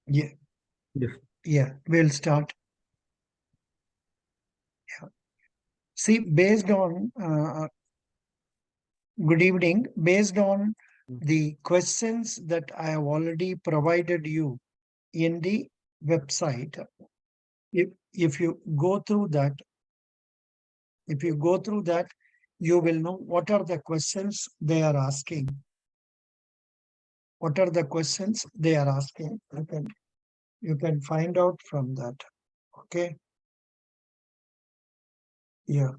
Yeah, Yes. yeah, we'll start. Yeah. See, based on, good evening, based on the questions that I have already provided you in the website, if you go through that, if you go through that, you will know what are the questions they are asking. What are the questions they are asking? You can find out from that. Okay. Yeah.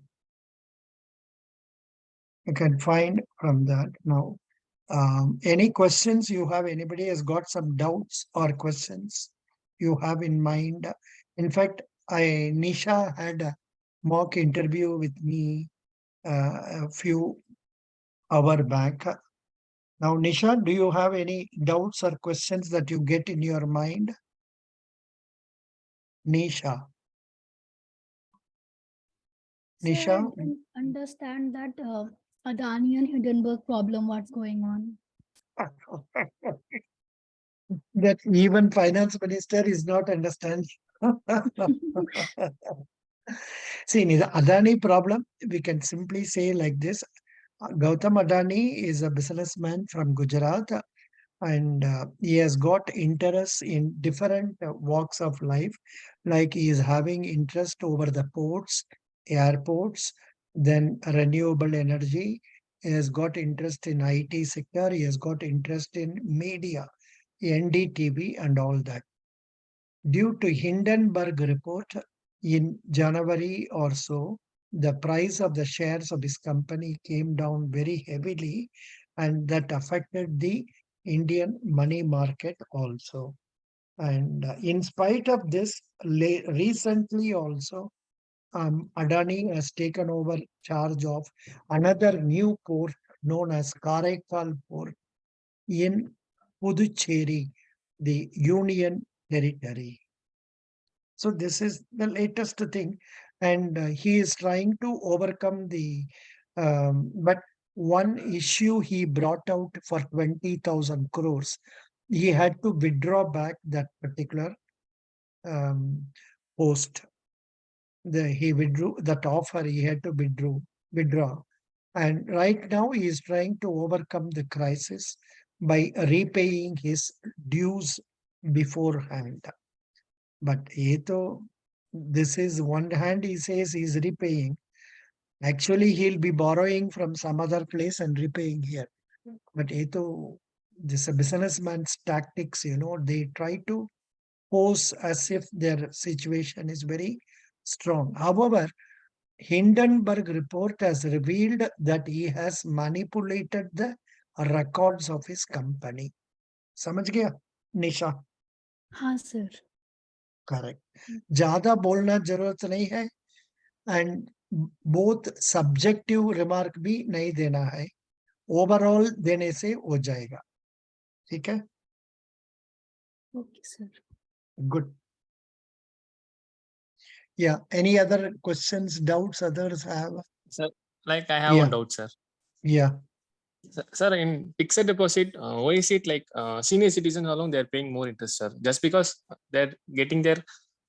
You can find from that now. Any questions you have? Anybody has got some doubts or questions you have in mind? In fact, Nisha had a mock interview with me a few hour back. Now, Nisha, do you have any doubts or questions that you get in your mind? Nisha, Sir, I Nisha, don't understand that Adani and Hindenburg problem. What's going on? that even finance minister is not understanding. See, in the Adani problem, we can simply say like this. Gautam Adani is a businessman from Gujarat, and he has got interest in different walks of life. Like he is having interest over the ports, airports, then renewable energy. He has got interest in IT sector. He has got interest in media, NDTV, and all that. Due to Hindenburg report in January or so, the price of the shares of this company came down very heavily, and that affected the Indian money market also. And in spite of this, recently also, Adani has taken over charge of another new port known as Karaikal Port in Puducherry, the Union Territory. So this is the latest thing, and he is trying to overcome the. But one issue he brought out for 20,000 crores, he had to withdraw back that particular um, post. He withdrew that offer. He had to withdraw, and right now he is trying to overcome the crisis by repaying his dues beforehand. But this is one hand he says he's repaying. Actually, he'll be borrowing from some other place and repaying here. But this is a businessman's tactics. They try to pose as if their situation is very strong. However, Hindenburg report has revealed that he has manipulated the records of his company. समझ गया निशा? हाँ sir. Correct. ज्यादा बोलना जरूरत नहीं है, and both subjective remark भी नहीं देना है, ओवरऑल देने से हो जाएगा. ठीक है. Okay, sir. Good. Yeah, any other questions, doubts others have? Sir, like I have Yeah. one doubt, sir. Yeah. Sir, in fixed deposit, why is it like senior citizens alone they're paying more interest, sir? Just because they're getting their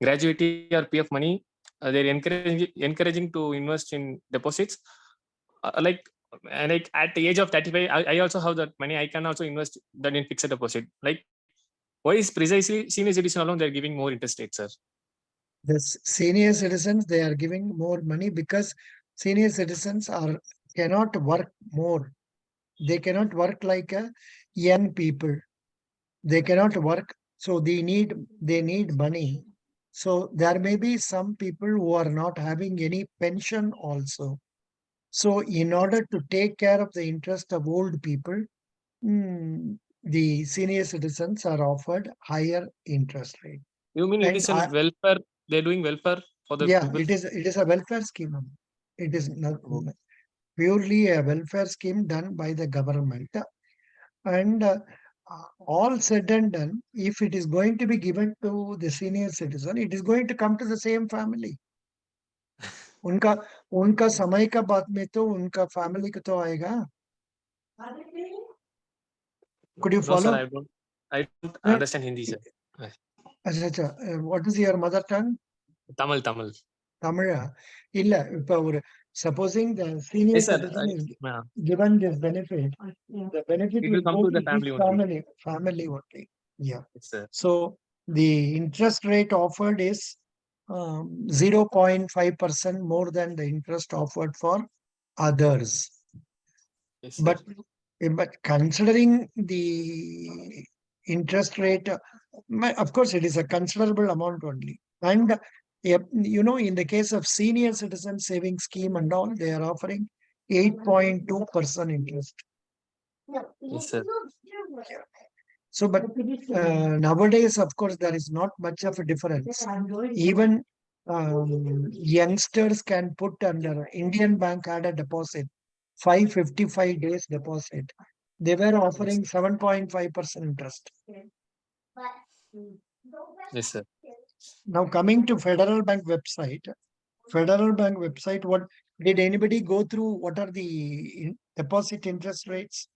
gratuity or PF money, they're encouraging to invest in deposits. Like and like at the age of 35, I also have that money. I can also invest that in fixed deposit. Like why is precisely senior citizen alone they're giving more interest rates, sir? The senior citizens, they are giving more money because senior citizens cannot work more. They cannot work like a young people. They cannot work, so they need money. So there may be some people who are not having any pension also. So in order to take care of the interest of old people, the senior citizens are offered higher interest rate. You mean it And is a welfare? They're doing welfare for the yeah, people. it is a welfare scheme. It is not purely a welfare scheme done by the government. And all said and done, if it is going to be given to the senior citizen, it is going to come to the same family. उनका उनका समय का बाद में तो उनका family को तो आएगा. Could you No, sir, follow? I don't No, understand Hindi, sir. What is your mother tongue? Tamil. Tamil. Illa, supposing the senior Yes, sir. citizen is Yeah. given this benefit, the benefit It will will come go to to the his family only. family only. Yeah. Yes, sir. So the interest rate offered is 0.5% more than the interest offered for others. Yes, sir. But considering the interest rate, of course, it is a considerable amount only. And in the case of senior citizen savings scheme and all, they are offering 8.2% interest. Yes, sir. So, but nowadays, of course, there is not much of a difference. Even youngsters can put under Indian Bank had a deposit, 555 days deposit. They were offering 7.5% interest. Yes, sir. Now coming to Federal Bank website, what did anybody go through? What are the deposit interest rates?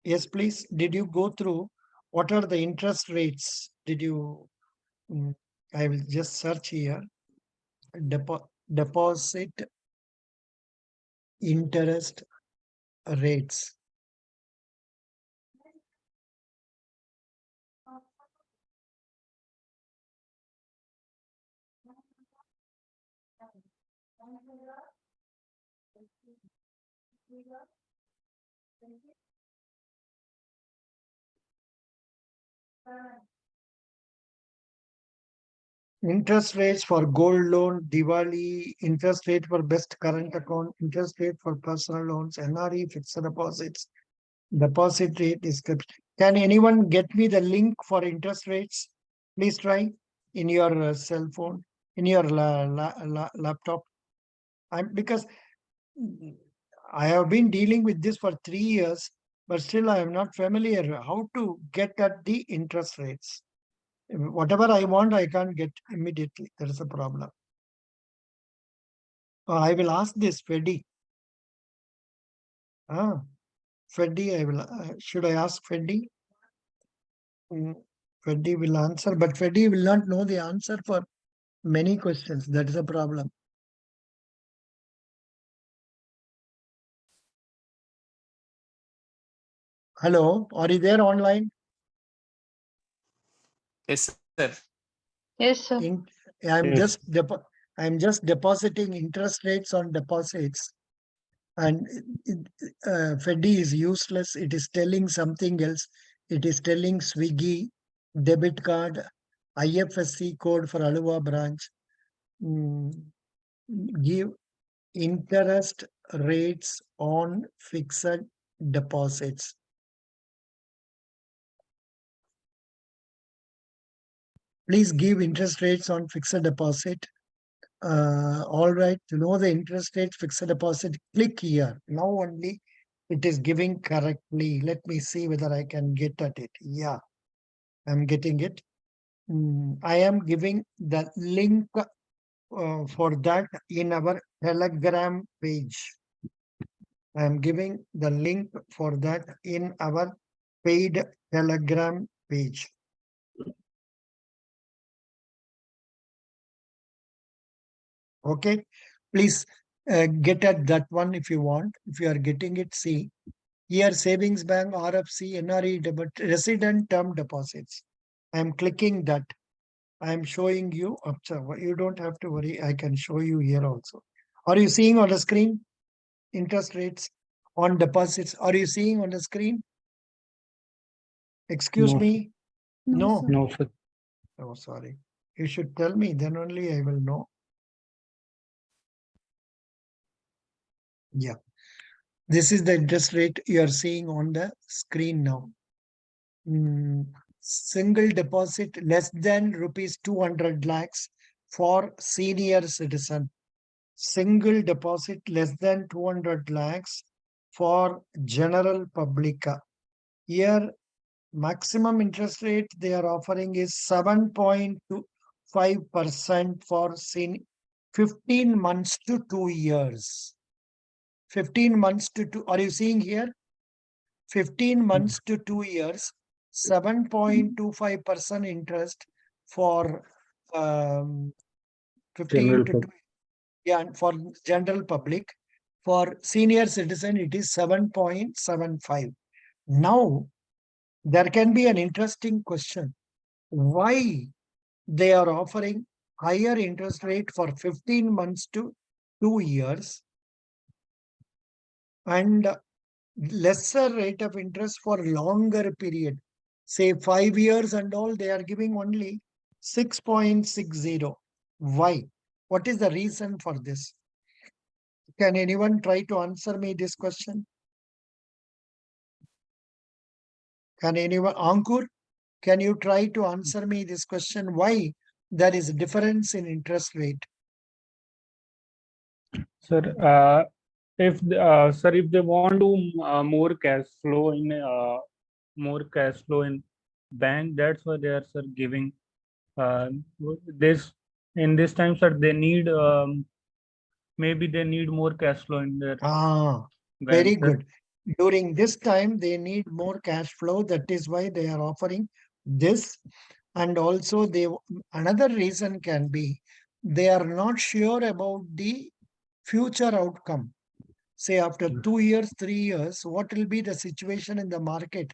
Yes, please. Did you go through what are the interest rates? Did you? I will just search here. Deposit interest rates. Interest rates for gold loan, Diwali, interest rate for best current account, interest rate for personal loans, NRE fixed deposits, deposit rate description. Can anyone get me the link for interest rates? Please try in your cell phone, in your laptop. Because I have been dealing with this for 3 years, but still I am not familiar how to get at the interest rates. Whatever I want, I can't get immediately. There is a problem. I will ask this Feddy. Feddy, I will. Should I ask Feddy? Feddy will answer, but Feddy will not know the answer for many questions. That is a problem. Hello, are you there online? Yes, sir. Yes, sir. I'm just depositing interest rates on deposits, and Feddy is useless. It is telling something else. It is telling Swiggy debit card, IFSC code for Aluva branch. Give interest rates on fixed deposits. Please give interest rates on fixed deposit. All right, to know the interest rate fixed deposit, click here. Now only it is giving correctly. Let me see whether I can get at it. Yeah, I'm getting it. I am giving the link for that in our Telegram page. I am giving the link for that in our paid Telegram page. Okay, please get at that one if you want. If you are getting it, see here savings bank, RFC, NRE debit, resident term deposits. I am clicking that. I am showing you. You don't have to worry. I can show you here also. Are you seeing on the screen interest rates on deposits? Are you seeing on the screen? Excuse me. No. sir. No, sir. Oh, sorry. You should tell me, then only I will know. Yeah. This is the interest rate you are seeing on the screen now. Single deposit less than rupees 200 lakhs for senior citizen. Single deposit less than 200 lakhs for general public. Here, maximum interest rate they are offering is 7.25% for 15 months to 2 years. 15 months to 2. Are you seeing here? 15 months to 2 years, 7.25% interest for um, 15 General to pub. 2, yeah, for general public. For senior citizen, it is 7.75. Now, there can be an interesting question. Why they are offering higher interest rate for 15 months to 2 years and lesser rate of interest for longer period, say 5 years and all, they are giving only 6.60. Why? What is the reason for this? Can anyone try to answer me this question? Can anyone? Ankur, can you try to answer me this question? Why there is a difference in interest rate? Sir, if they want to more cash flow in bank, that's why they are, sir, giving uh, this in this time, sir. They need maybe they need more cash flow in their Ah, bank, very sir. good. During this time, they need more cash flow. That is why they are offering this. And also, another reason can be they are not sure about the future outcome. Say after Yes, 2 years, 3 years, what will be the situation in the market?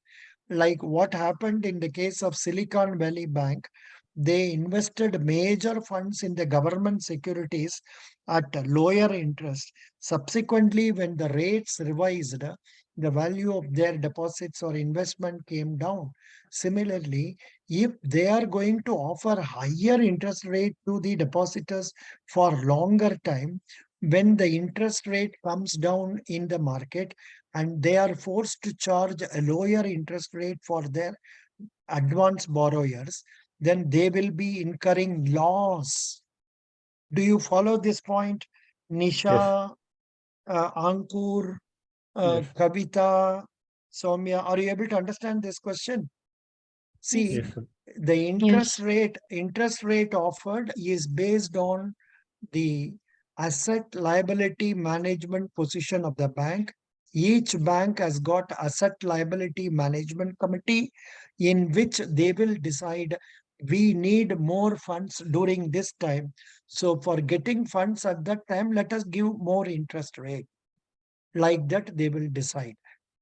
Like what happened in the case of Silicon Valley Bank, they invested major funds in the government securities at a lower interest. Subsequently, when the rates revised, the value of their deposits or investment came down. Similarly, if they are going to offer higher interest rate to the depositors for longer time, when the interest rate comes down in the market and they are forced to charge a lower interest rate for their advance borrowers, then they will be incurring loss. Do you follow this point? yes, Nisha, Ankur, yes, Kavita, Soumya, are you able to understand this question? Yes. See, yes, sir. the Yes. interest rate offered is based on the asset liability management position of the bank. Each bank has got asset liability management committee in which they will decide we need more funds during this time. So for getting funds at that time, let us give more interest rate. Like that, they will decide.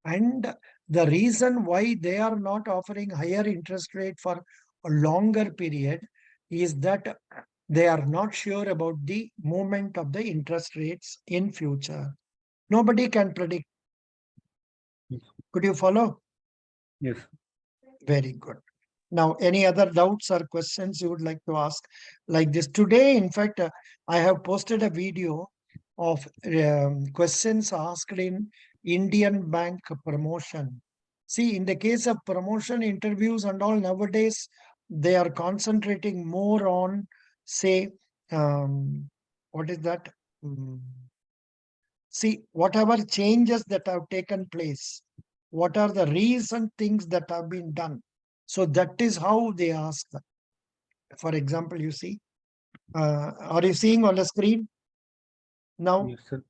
And the reason why they are not offering higher interest rate for a longer period is that they are not sure about the movement of the interest rates in future. Nobody can predict. Yes, Could you follow? yes. Very good. Now, any other doubts or questions you would like to ask like this? Today, in fact, I have posted a video of questions asked in Indian bank promotion. See, in the case of promotion interviews and all nowadays, they are concentrating more on, say, what is that? Mm, See, whatever changes that have taken place, what are the recent things that have been done? So that is how they ask. For example, you see, are you seeing on the screen now? Yes, sir.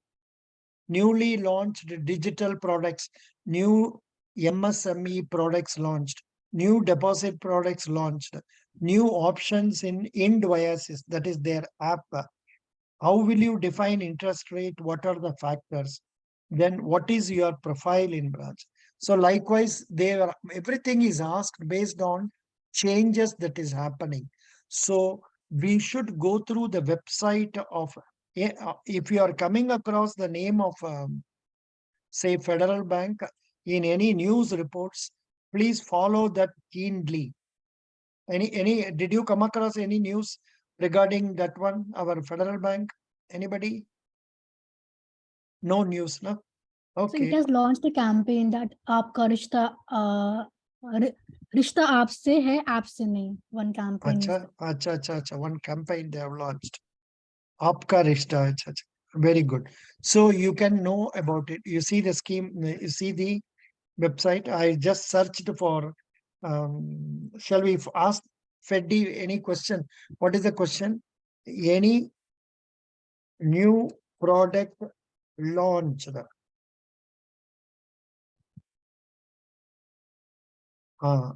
Newly launched digital products, new MSME products launched, new deposit products launched, new options in Indviasis, that is their app. How will you define interest rate? What are the factors? Then what is your profile in branch? So likewise, everything is asked based on changes that is happening. So we should go through the website of, if you are coming across the name of, say, Federal Bank in any news reports, please follow that keenly. Did you come across any news regarding that one, our Federal Bank? Anybody? No news, no? So it Okay. has launched a campaign that आपका रिश्ता रि- रिश्ता आपसे है आपसे नहीं. One campaign is Acha, acha, acha, acha. One campaign they have launched. Aapka Rishta. Acha, acha. Very good. So you can know about it. You see the scheme, you see the website. I just searched for, shall we ask Feddy any question? What is the question? Any new product launched?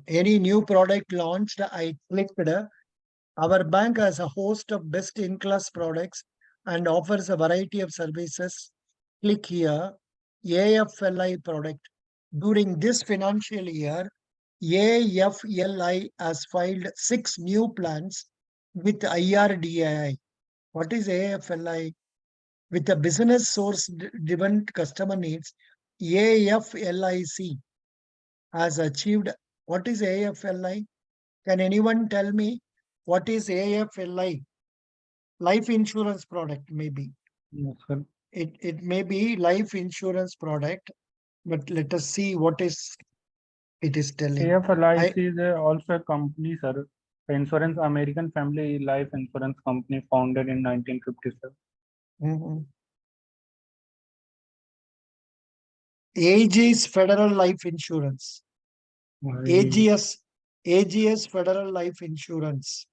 Any new product launched, I clicked. Our bank has a host of best-in-class products and offers a variety of services. Click here, AFLI product. During this financial year, AFLI has filed 6 new plans with IRDAI. What is AFLI? With a business source driven customer needs, AFLIC has achieved. What is AFLI? Can anyone tell me what is AFLI? Life insurance product, maybe. Yes, sir. It may be life insurance product, but let us see what is it is telling. AFLIC is also a company, sir. Insurance American Family Life Insurance Company founded in 1957. Mhm. AG's Federal Life Insurance. AGS Federal Life Insurance.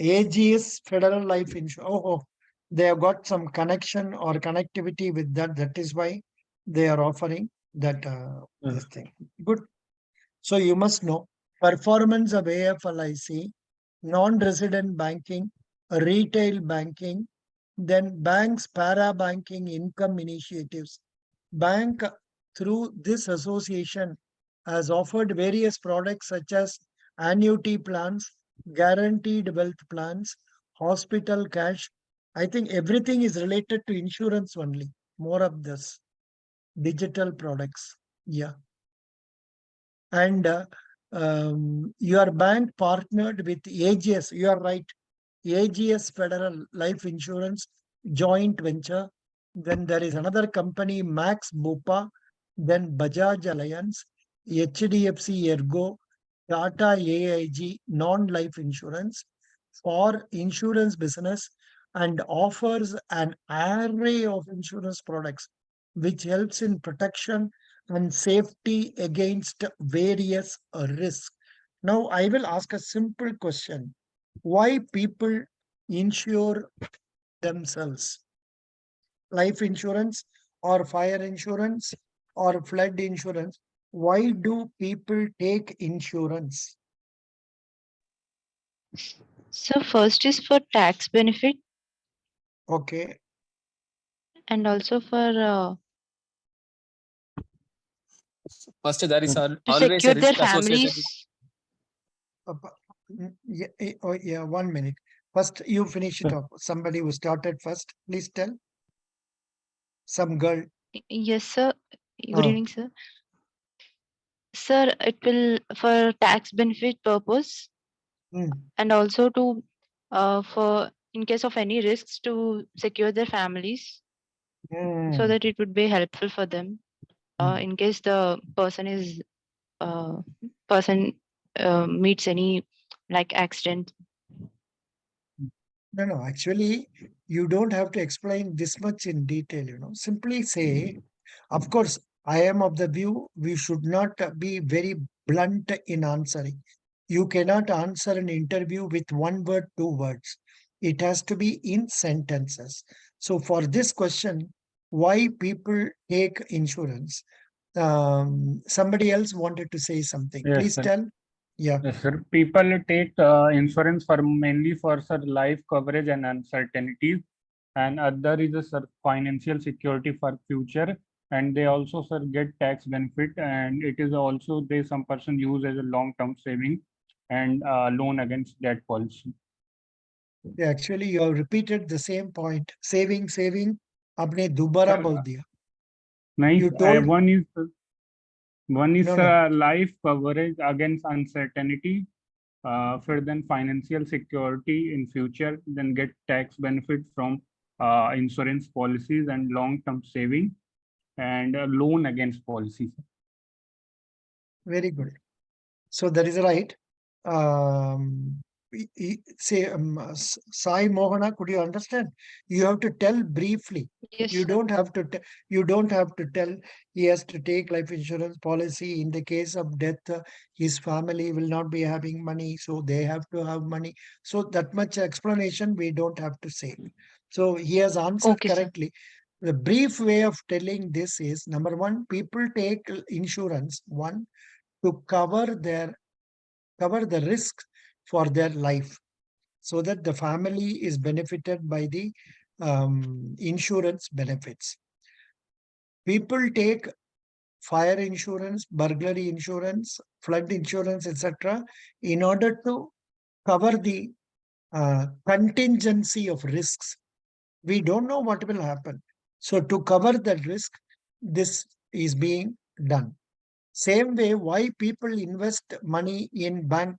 AGS Federal Life Insurance. Oh, they have got some connection or connectivity with that. That is why they are offering that this thing. Good. So you must know performance of AFLIC, non-resident banking, retail banking, then banks, para-banking income initiatives. Bank through this association has offered various products such as annuity plans, guaranteed wealth plans, hospital cash. I think everything is related to insurance only. More of this digital products. Yeah. And your bank partnered with AGS. You are right. AGS Federal Life Insurance joint venture. Then there is another company, Max Bupa. Then Bajaj Alliance, HDFC Ergo, Tata AIG non-life insurance for insurance business and offers an array of insurance products which helps in protection and safety against various risks. Now, I will ask a simple question. Why people insure themselves? Life insurance or fire insurance or flood insurance? Why do people take insurance? So first is for tax benefit Okay. and also for First, there is to always a secure their risk associated with. families. Yeah, 1 minute. First, you finish it Sure. up. Somebody who started first, please tell. Some girl. Yes, sir. Good Ah. evening, sir. Sir, it will for tax benefit purpose and also to for in case of any risks to secure their families so that it would be helpful for them in case the uh, person meets any like accident. No, actually, you don't have to explain this much in detail, Simply say, of course, I am of the view we should not be very blunt in answering. You cannot answer an interview with 1 word, 2 words. It has to be in sentences. So for this question, why people take insurance? Somebody else wanted to say something. Yes, Please sir. tell. Yeah. Yes, sir. People take insurance for mainly for sir life coverage and uncertainties, and other is a sir financial security for future, and they also sir get tax benefit, and it is also they some person use as a long term saving and loan against debt policy. Yeah, actually, you have repeated the same point. Saving, आपने दोबारा बोल दिया. Nice. You told One is no. life coverage against uncertainty. For then financial security in future, then get tax benefit from insurance policies and long-term saving and loan against policies. Very good. So that is right. Say, Sai Mohana, could you understand? You have to tell briefly. Yes, You sir. don't have to. You don't have to tell. He has to take life insurance policy. In the case of death, his family will not be having money, so they have to have money. So that much explanation we don't have to say. So he has answered Okay, sir. correctly. The brief way of telling this is, number one, people take insurance, one, to cover the risk for their life, so that the family is benefited by the insurance benefits. People take fire insurance, burglary insurance, flood insurance, etc., in order to cover the contingency of risks. We don't know what will happen. So to cover that risk, this is being done. Same way, why people invest money in bank,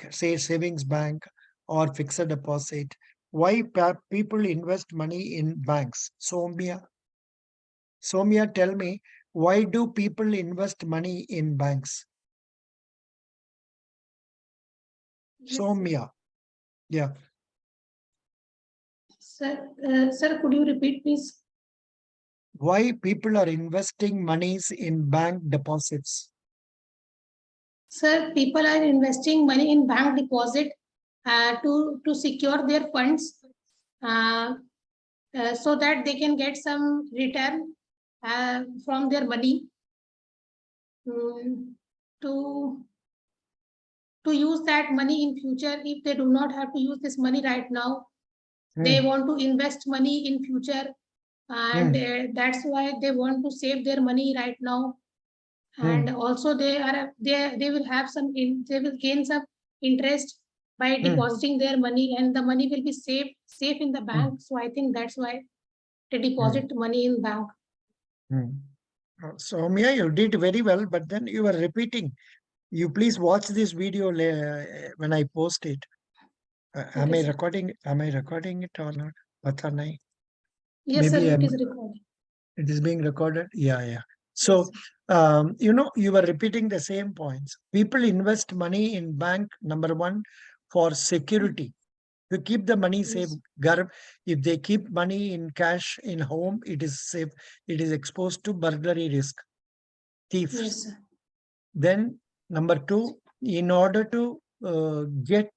say savings bank or fixed deposit. Why people invest money in banks? Soumya, tell me, why do people invest money in banks? Soumya, yeah. Sir, could you repeat, please? Why people are investing monies in bank deposits? Sir, people are investing money in bank deposit to secure their funds so that they can get some return from their money to use that money in future. If they do not have to use this money right now, they want to invest money in future, and that's why they want to save their money right now. And also they will have they will gain some interest by depositing their money, and the money will be safe in the bank. So I think that's why they deposit money in bank. Soumya, you did very well, but then you were repeating. You please watch this video when I post it. Am I recording? Am I recording it or not? Pata nahi. Yes, sir, it is recorded. It is being recorded. Yeah. So, you were repeating the same points. People invest money in bank, number one, for security, to keep the money safe. If they keep money in cash in home, it is safe. It is exposed to burglary risk, thieves. Yes, sir. Then number two, in order to get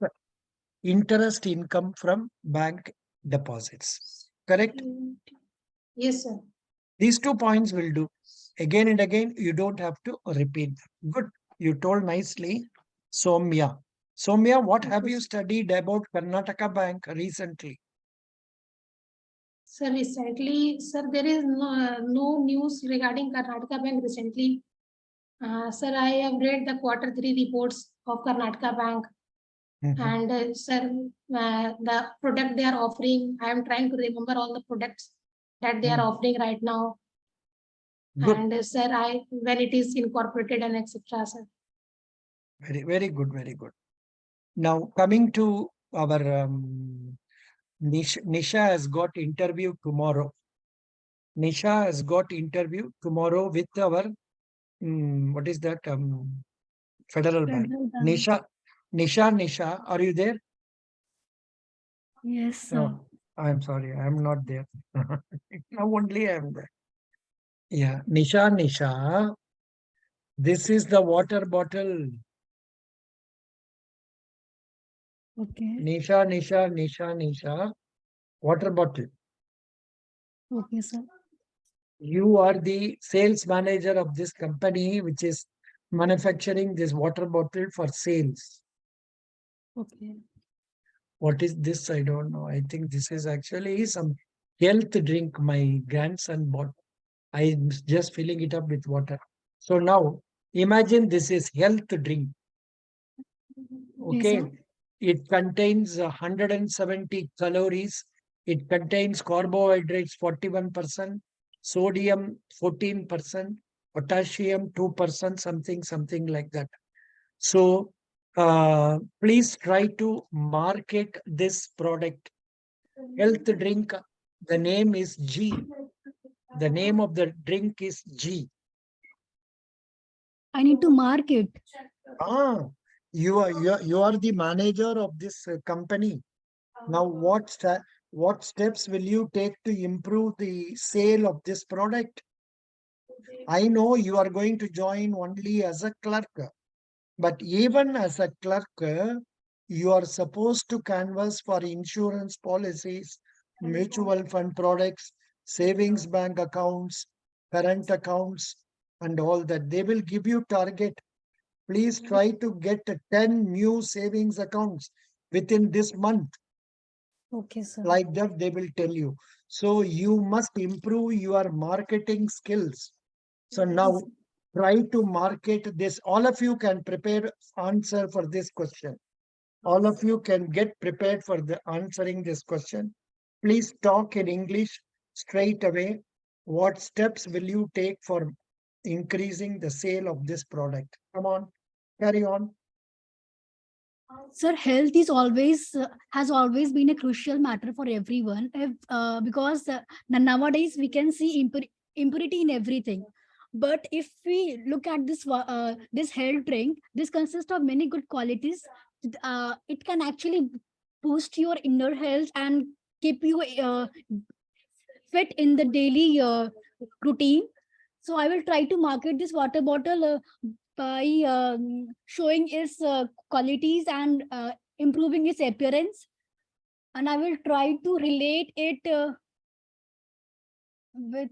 interest income from bank deposits. Correct? Yes, sir. These 2 points will do. Again and again, you don't have to repeat them. Good. You told nicely. Soumya, what have you studied about Karnataka Bank recently? Sir, recently, sir, there is no news regarding Karnataka Bank recently. Sir, I have read the Q3 reports of Karnataka Bank. And sir, the product they are offering, I am trying to remember all the products that they are offering right now. Good. And sir, when it is incorporated and etc. Sir. Very good, very good. Now coming to our Nisha has got interview tomorrow. Nisha has got interview tomorrow with our what is that? Federal Bank. Nisha, are you there? Yes, sir. No, I'm sorry, I'm not there. Now only I'm there. Yeah, Nisha, this is the water bottle. Okay. Nisha, water bottle. Okay, sir. You are the sales manager of this company, which is manufacturing this water bottle for sales. Okay. What is this? I don't know. I think this is actually some health drink my grandson bought. I'm just filling it up with water. So now imagine this is health drink. Okay. Yes, It contains 170 calories. It contains carbohydrates 41%, sodium 14%, potassium 2%, something like that. So please try to market this product. Health drink, the name is G. The name of the drink is G. I need to mark it. You are the manager of this company. Now, what steps will you take to improve the sale of this product? I know you are going to join only as a clerk, but even as a clerk, you are supposed to canvass for insurance policies mutual fund products, savings bank accounts, current accounts, and all that. They will give you target. Please try to get 10 new savings accounts within this month. Okay, sir. Like that, they will tell you. So you must improve your marketing skills. So now try to market this. All of you can prepare answer for this question. All of you can get prepared for the answering this question. Please talk in English straight away. What steps will you take for increasing the sale of this product? Come on, carry on. Sir, health is always has always been a crucial matter for everyone. Because nowadays we can see impurity in everything. But if we look at this health drink, this consists of many good qualities. It can actually boost your inner health and keep you fit in the daily routine. So I will try to market this water bottle by showing its qualities and improving its appearance, and I will try to relate it with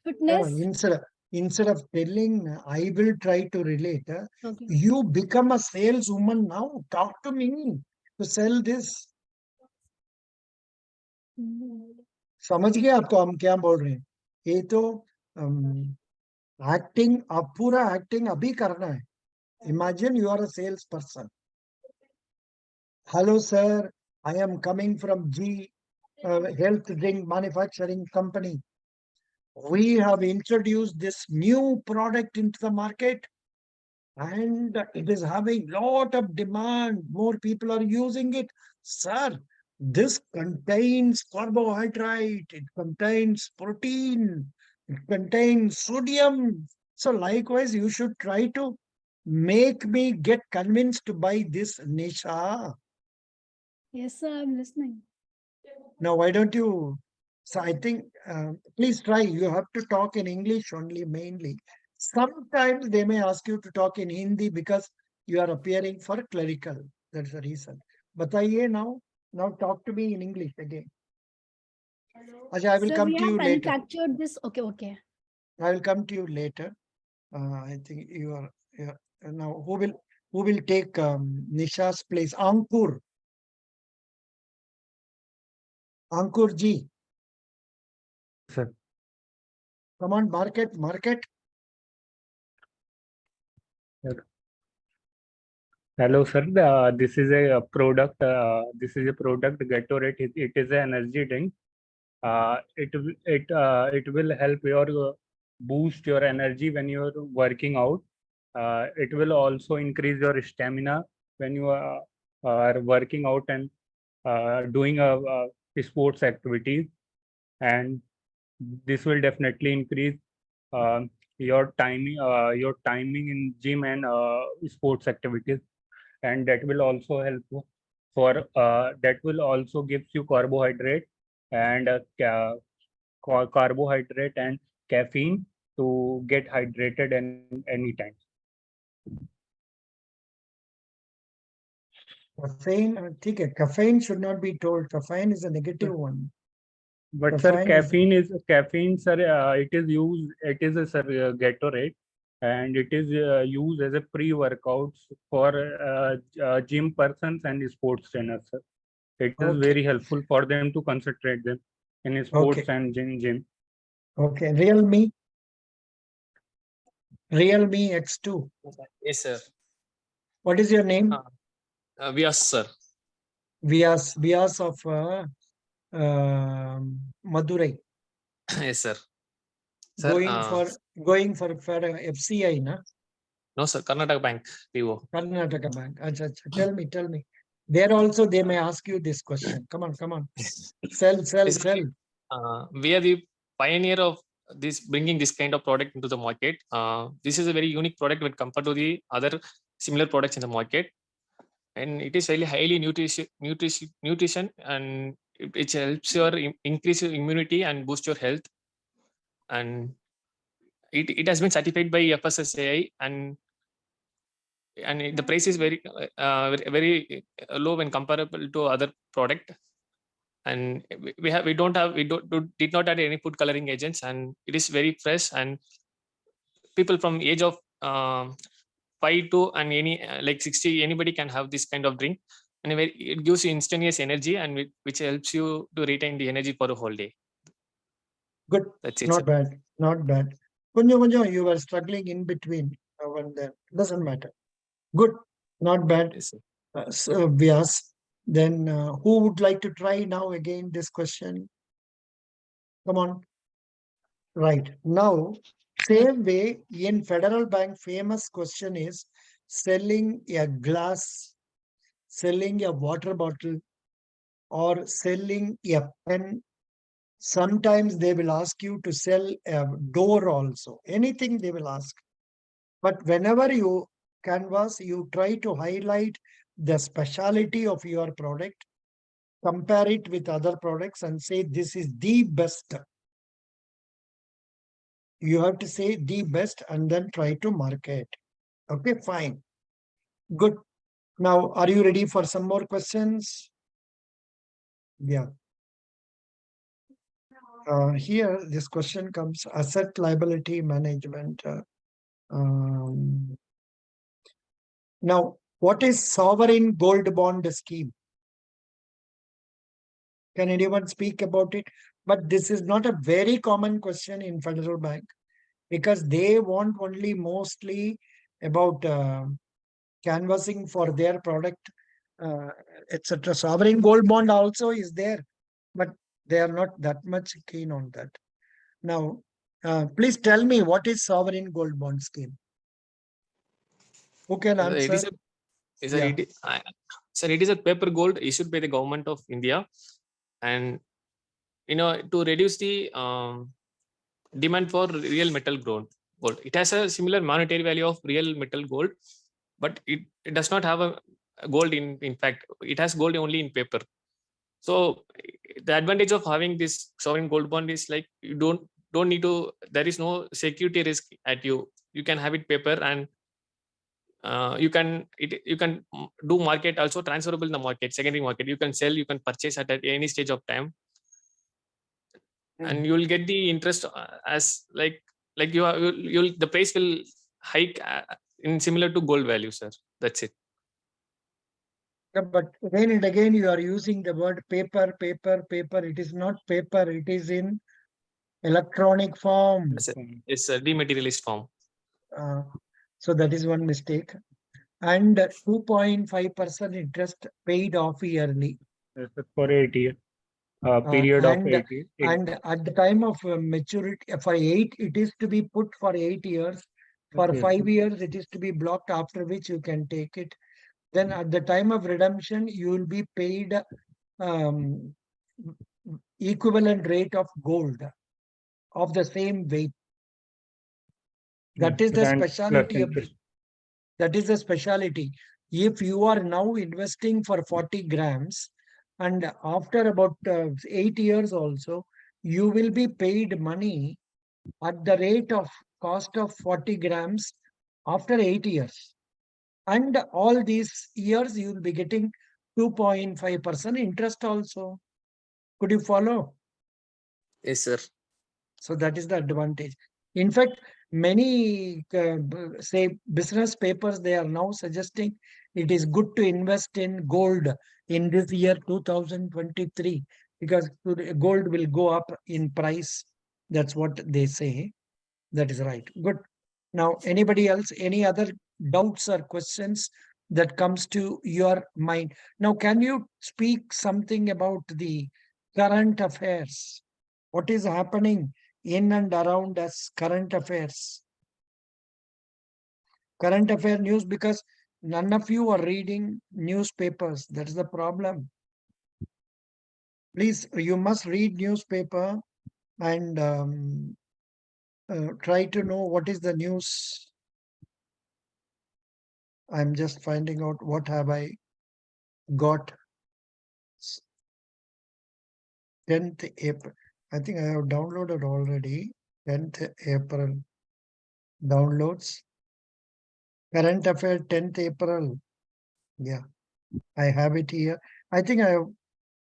fitness. Instead of telling, I will try to relate. Okay. You become a saleswoman now. Talk to me to sell this. समझ गए आपको हम क्या बोल रहे हैं? ये तो एक्टिंग, अब पूरा एक्टिंग अभी करना है. Imagine you are a salesperson. Hello, sir. I am coming from G Health Drink Manufacturing Company. We have introduced this new product into the market, and it is having lot of demand. More people are using it. Sir, this contains carbohydrate, it contains protein, it contains sodium. So likewise, you should try to make me get convinced to buy this, Nisha. Yes, sir, I'm listening. Now, why don't you? So I think, please try. You have to talk in English only mainly. Sometimes they may ask you to talk in Hindi because you are appearing for clerical. That's the reason. Bataiye now. Now talk to me in English again. Ajay, I will Sir, come we to have you later. manufactured this. Okay. I will come to you later. I think you are now. Who will take Nisha's place? Ankur. Ankur ji. Sir. Come on, market. Hello, sir. This is a product. This is a product. Gatorade. It is an energy drink. It will help your boost your energy when you are working out. It will also increase your stamina when you are working out and doing a sports activities, and this will definitely increase your timing in gym and sports activities, and that will also help for that will also gives you carbohydrate and carbohydrate and caffeine to get hydrated anytime. Caffeine should not be told. Caffeine is a negative one. But sir, caffeine, sir, it is used. It is a Gatorade, and it is used as a pre-workout for gym persons and sports trainers. Sir. It is very helpful for them to concentrate them in sports and gym. Okay, Realme X2. Yes, sir. What is your name? Vyas, sir. Vyas of Madurai. Yes, sir. Going for FCI, na? No, sir. Karnataka Bank, PO. Karnataka Bank. Achha. Tell me. There also they may ask you this question. Come on. Sell. We are the pioneer of bringing this kind of product into the market. This is a very unique product when compared to the other similar products in the market, and it is highly nutrition, and it helps your increase your immunity and boost your health, and it has been certified by FSSAI, and the price is very low when comparable to other product, and we did not add any food coloring agents, and it is very fresh, and people from age of 5 to and any like 60, anybody can have this kind of drink, and it gives you instantaneous energy, and which helps you to retain the energy for a whole day. Good. That's it, Not sir. bad. Not bad. Kunjo, you were struggling in between now and then. Doesn't matter. Good. Not bad. Yes, sir. So, Vyas, then who would like to try now again this question? Come on. Right. Now, same way in Federal Bank, famous question is selling a glass, selling a water bottle, or selling a pen. Sometimes they will ask you to sell a door also. Anything they will ask. But whenever you canvas, you try to highlight the speciality of your product, compare it with other products and say this is the best. You have to say the best and then try to market. Okay, fine. Good. Now, are you ready for some more questions? Yeah. Here, this question comes, asset liability management. Now, what is sovereign gold bond scheme? Can anyone speak about it? But this is not a very common question in Federal Bank because they want only mostly about canvassing for their product, etc. Sovereign gold bond also is there, but they are not that much keen on that. Now, please tell me what is sovereign gold bond scheme? Who can answer? Sir, it is a paper gold issued by the government of India, and to reduce the demand for real metal gold. It has a similar monetary value of real metal gold, but it does not have a gold in fact. It has gold only in paper. So the advantage of having this sovereign gold bond is like you don't need to. There is no security risk at you. You can have it paper, and you can do market also, transferable in the market, secondary market. You can sell, you can purchase at any stage of time, and you will get the interest as like you'll the price will hike in similar to gold value, sir. That's it. Yeah, but again and again you are using the word paper. It is not paper. It is in electronic form. It's a dematerialized form. So that is one mistake. And 2.5% interest paid off yearly. For 8 years. Period of 8 years. And at the time of maturity, for 8, it is to be put for 8 years. For 5 years, it is to be blocked, after which you can take it. Then at the time of redemption, you will be paid equivalent rate of gold of the same weight. That is the speciality of this. That is the speciality. If you are now investing for 40 grams, and after about 8 years also, you will be paid money at the rate of cost of 40 grams after 8 years. And all these years, you will be getting 2.5% interest also. Could you follow? Yes, sir. So that is the advantage. In fact, many say business papers, they are now suggesting it is good to invest in gold in this year 2023 because gold will go up in price. That's what they say. That is right. Good. Now, anybody else, any other doubts or questions that comes to your mind? Now, can you speak something about the current affairs? What is happening in and around us, current affairs? Current affair news, because none of you are reading newspapers. That's the problem. Please, you must read newspaper and try to know what is the news. I'm just finding out what have I got. 10th April. I think I have downloaded already. 10th April. Downloads. Current affair 10th April. Yeah, I have it here. I think I have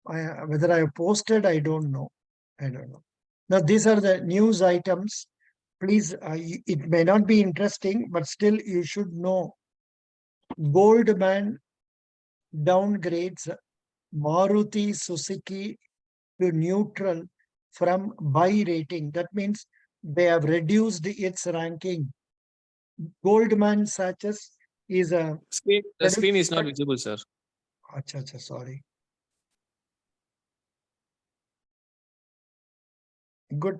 Whether I posted, I don't know. I don't know. Now, these are the news items. Please, it may not be interesting, but still you should know. Goldman downgrades Maruti Suzuki to neutral from buy rating. That means they have reduced its ranking. Goldman Sachs is a The screen is not visible, sir. Acha, sorry. Good.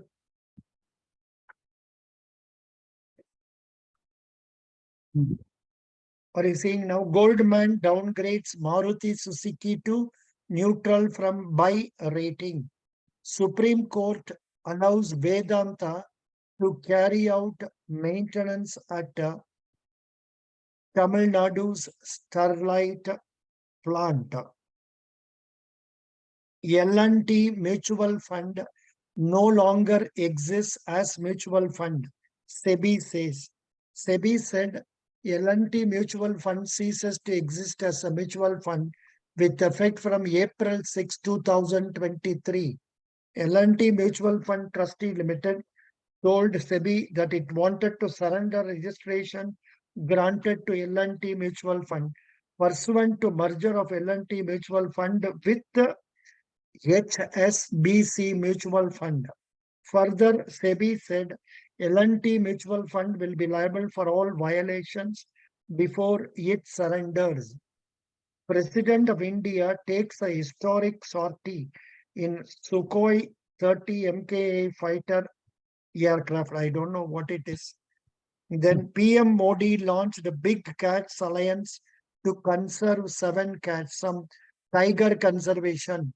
Are you seeing now? Goldman downgrades Maruti Suzuki to neutral from buy rating. Supreme Court allows Vedanta to carry out maintenance at Tamil Nadu's Starlight plant. L&T Mutual Fund no longer exists as mutual fund, SEBI says. SEBI said L&T Mutual Fund ceases to exist as a mutual fund with effect from April 6, 2023. L&T Mutual Fund Trustee Limited told SEBI that it wanted to surrender registration granted to L&T Mutual Fund pursuant to merger of L&T Mutual Fund with HSBC Mutual Fund. Further, SEBI said L&T Mutual Fund will be liable for all violations before it surrenders. President of India takes a historic sortie in Sukhoi 30 MKA fighter aircraft. I don't know what it is. Then PM Modi launched the Big Cats Alliance to conserve 7 cats, some tiger conservation.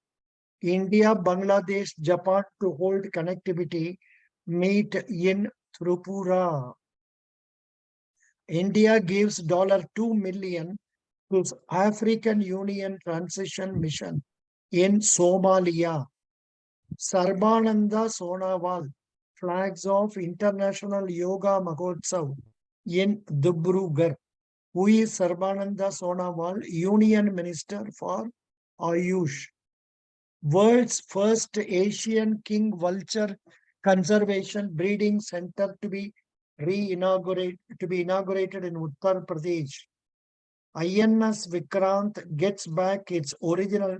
India, Bangladesh, Japan to hold connectivity meet in Tripura. India gives $2 million to African Union Transition Mission in Somalia. Sarbananda Sonawal flags off International Yoga Mahotsav in Dibrugarh. Who is Sarbananda Sonawal? Union Minister for Ayush. World's first Asian king vulture conservation breeding center to be inaugurated in Uttar Pradesh. INS Vikrant gets back its original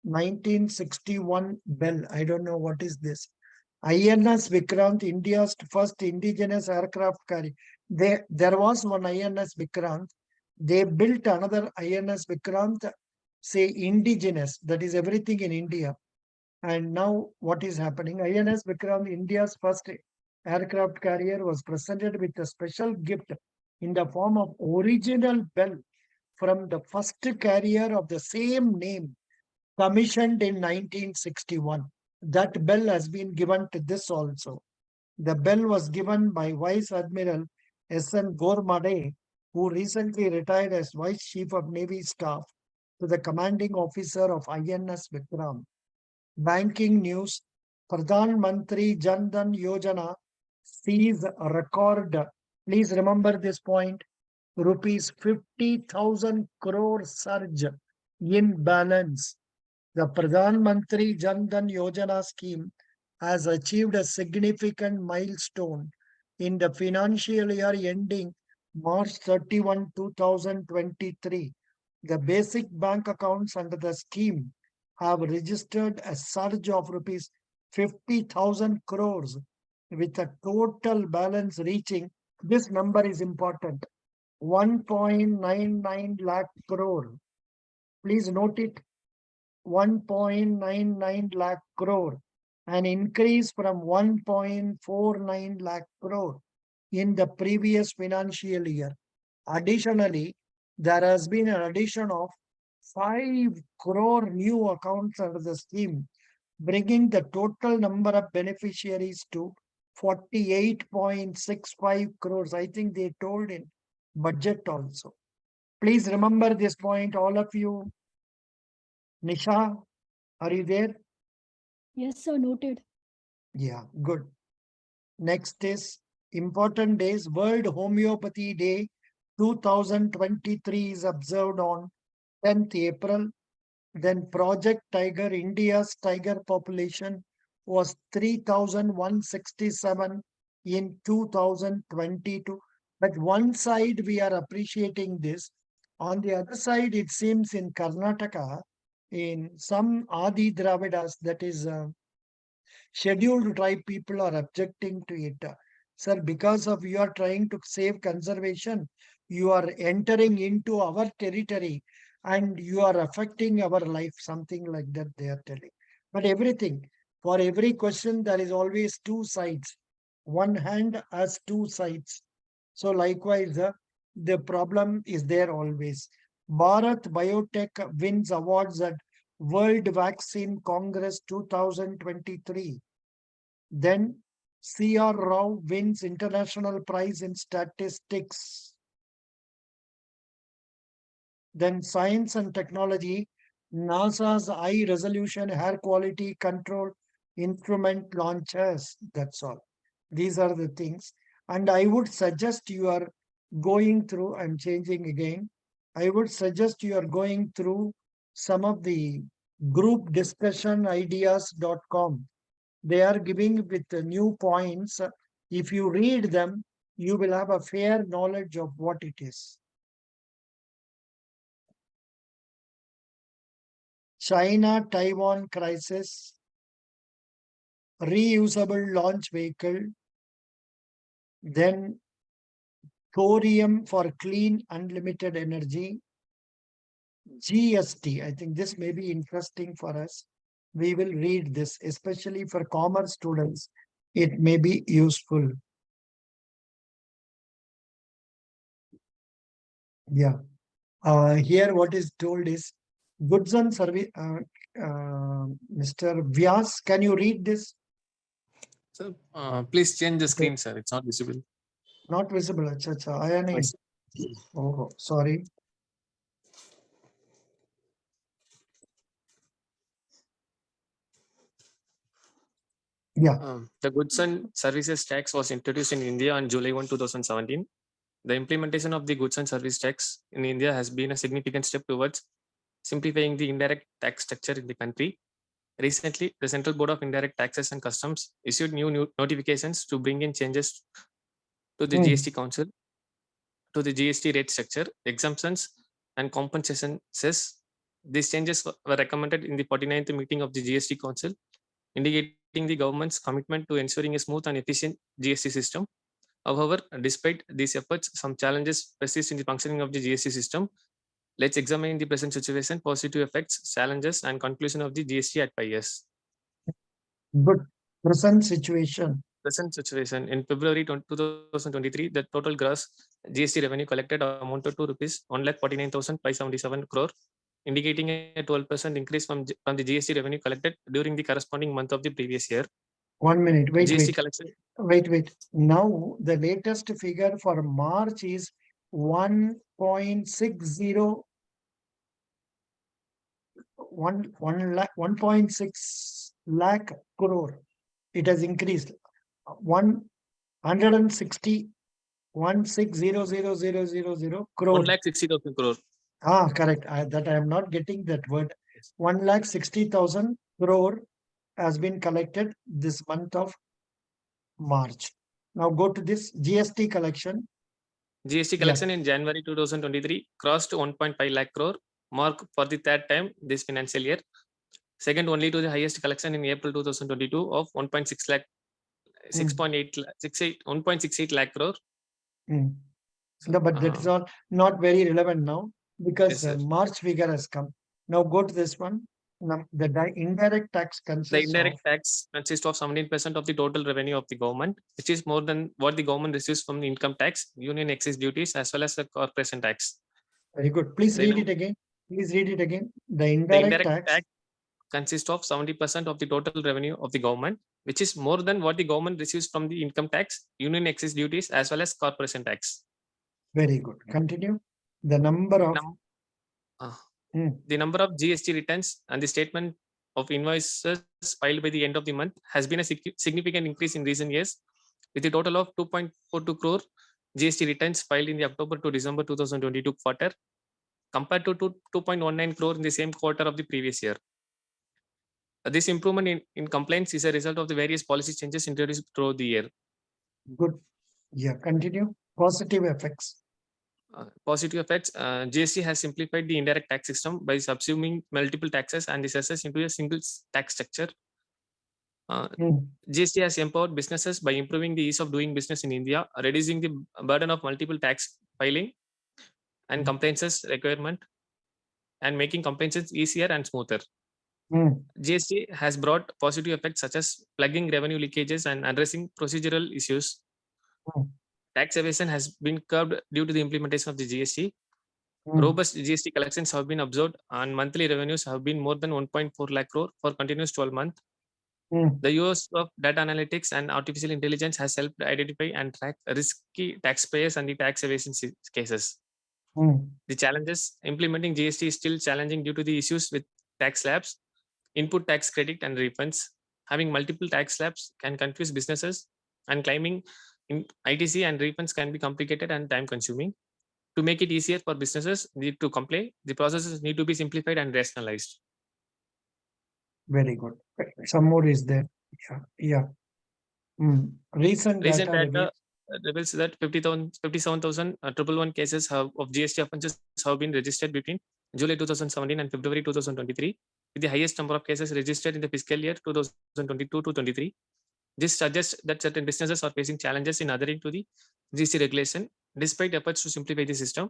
1961 bell. I don't know what is this. INS Vikrant, India's first indigenous aircraft carrier. There was one INS Vikrant. They built another INS Vikrant, say indigenous, that is everything in India. And now what is happening? INS Vikrant, India's first aircraft carrier, was presented with a special gift in the form of original bell from the first carrier of the same name, commissioned in 1961. That bell has been given to this also. The bell was given by Vice Admiral S.N. Gormade, who recently retired as Vice Chief of Navy Staff, to the commanding officer of INS Vikram. Banking news: Pradhan Mantri Jan Dhan Yojana sees a record. Please remember this point. Rupees 50,000 crore surge in balance. The Pradhan Mantri Jan Dhan Yojana scheme has achieved a significant milestone in the financial year ending March 31, 2023. The basic bank accounts under the scheme have registered a surge of rupees 50,000 crores, with a total balance reaching, this number is important, 1.99 lakh crore. Please note it, 1.99 lakh crore, an increase from 1.49 lakh crore in the previous financial year. Additionally, there has been an addition of 5 crore new accounts under the scheme, bringing the total number of beneficiaries to 48.65 crores. I think they told in budget also. Please remember this point, all of you. Nisha, are you there? Yes, sir, noted. Yeah, good. Next is important days. World Homeopathy Day 2023 is observed on 10th April. Then Project Tiger, India's tiger population was 3,167 in 2022. But one side we are appreciating this. On the other side, it seems in Karnataka, in some Adi Dravidas, that is scheduled tribe people are objecting to it. Sir, because of you are trying to save conservation, you are entering into our territory and you are affecting our life, something like that they are telling. But everything, for every question, there is always two sides. One hand has two sides. So likewise, the problem is there always. Bharat Biotech wins awards at World Vaccine Congress 2023. Then C.R. Rao wins International Prize in Statistics. Then Science and Technology, NASA's High Resolution Air Quality Control Instrument launches. That's all. These are the things. And I would suggest you are going through, I'm changing again. I would suggest you are going through some of the group discussion ideas.com. They are giving with the new points. If you read them, you will have a fair knowledge of what it is. China-Taiwan crisis, reusable launch vehicle, then thorium for clean unlimited energy, GST. I think this may be interesting for us. We will read this, especially for commerce students. It may be useful. Yeah. Here what is told is goods and service. Mr. Vyas, can you read this? So please change the screen, sir. It's not visible. Not visible. Acha, acha. Aaya nahi. Oh, sorry. Yeah. The goods and services tax was introduced in India on July 1, 2017. The implementation of the goods and service tax in India has been a significant step towards simplifying the indirect tax structure in the country. Recently, the Central Board of Indirect Taxes and Customs issued new notifications to bring in changes to the GST Council, to the GST rate structure, exemptions, and compensation cess. These changes were recommended in the 49th meeting of the GST Council, indicating the government's commitment to ensuring a smooth and efficient GST system. However, despite these efforts, some challenges persist in the functioning of the GST system. Let's examine the present situation, positive effects, challenges, and conclusion of the GST at 5 years. Good. Present situation. Present situation. In February 2023, the total gross GST revenue collected amounted to rupees 1,49,577 crore, indicating a 12% increase from the GST revenue collected during the corresponding month of the previous year. 1 minute. Wait, GST wait. collection. Wait. Now, the latest figure for March is 1.60. 1.6 lakh crore. It has increased. 160 1,600,000 crore. 1,60,000 crore. Correct. That I am not getting that word. 1,60,000 crore has been collected this month of March. Now go to this GST collection. GST collection in January 2023 crossed 1.5 lakh crore mark for the third time this financial year. Second only to the highest collection in April 2022 of 1.6 lakh, 1.68 lakh crore. No, but that is all not very relevant now because Yes, March figure has come. Now go to this one. The indirect tax consists The indirect tax consists of 17% of the total revenue of the government, which is more than what the government receives from the income tax, union excise duties, as well as the corporation tax. Very good. Please read it again. Please read it again. The indirect tax consists of 70% of the total revenue of the government, which is more than what the government receives from the income tax, union excise duties, as well as corporation tax. Very good. Continue. The number of the number of GST returns and the statement of invoices filed by the end of the month has been a significant increase in recent years, with a total of 2.42 crore GST returns filed in the October to December 2022 quarter. compared to 2.19 crore in the same quarter of the previous year. This improvement in complaints is a result of the various policy changes introduced throughout the year. Good. Yeah, continue. Positive effects. Positive effects. GST has simplified the indirect tax system by subsuming multiple taxes and the cesses into a single tax structure. GST has empowered businesses by improving the ease of doing business in India, reducing the burden of multiple tax filing and compliances requirement, and making compliances easier and smoother. GST has brought positive effects such as plugging revenue leakages and addressing procedural issues. Tax evasion has been curbed due to the implementation of the GST. Robust GST collections have been observed, and monthly revenues have been more than 1.4 lakh crore for continuous 12 months. The use of data analytics and artificial intelligence has helped identify and track risky taxpayers and the tax evasion cases. The challenges: implementing GST is still challenging due to the issues with tax slabs, input tax credit and refunds. Having multiple tax slabs can confuse businesses, and claiming in ITC and refunds can be complicated and time consuming. To make it easier for businesses need to comply, the processes need to be simplified and rationalized. Very good. Some more is there. Yeah. Recent data reveals that 57,111 cases of GST offences have been registered between July 2017 and February 2023, with the highest number of cases registered in the fiscal year 2022-23. This suggests that certain businesses are facing challenges in adhering to the GST regulation, despite efforts to simplify the system.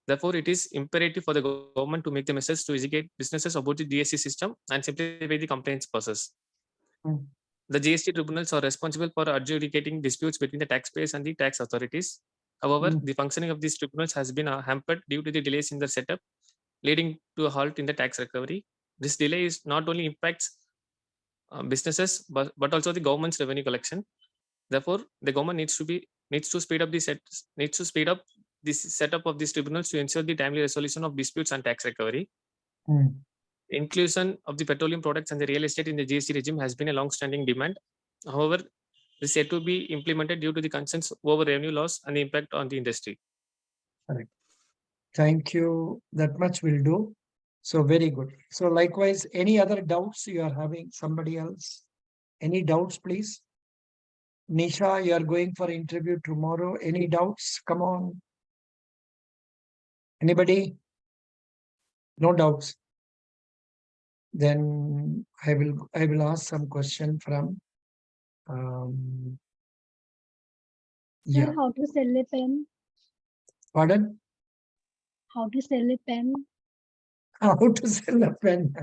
Therefore, it is imperative for the government to make the measures to educate businesses about the GST system and simplify the compliance process. The GST tribunals are responsible for adjudicating disputes between the taxpayers and the tax authorities. However, the functioning of these tribunals has been hampered due to the delays in their setup, leading to a halt in the tax recovery. This delay is not only impacts businesses but also the government's revenue collection. Therefore, the government needs to speed up this setup of these tribunals to ensure the timely resolution of disputes and tax recovery. Inclusion of the petroleum products and the real estate in the GST regime has been a long-standing demand. However, this is yet to be implemented due to the concerns over revenue loss and the impact on the industry. Correct. Thank you. That much will do. So very good. So likewise, any other doubts you are having? Somebody else? Any doubts, please? Nisha, you are going for interview tomorrow. Any doubts? Come on. Anybody? No doubts. Then I will ask some question from Sir, how to sell a pen? Pardon? How to sell a pen? How to sell a pen?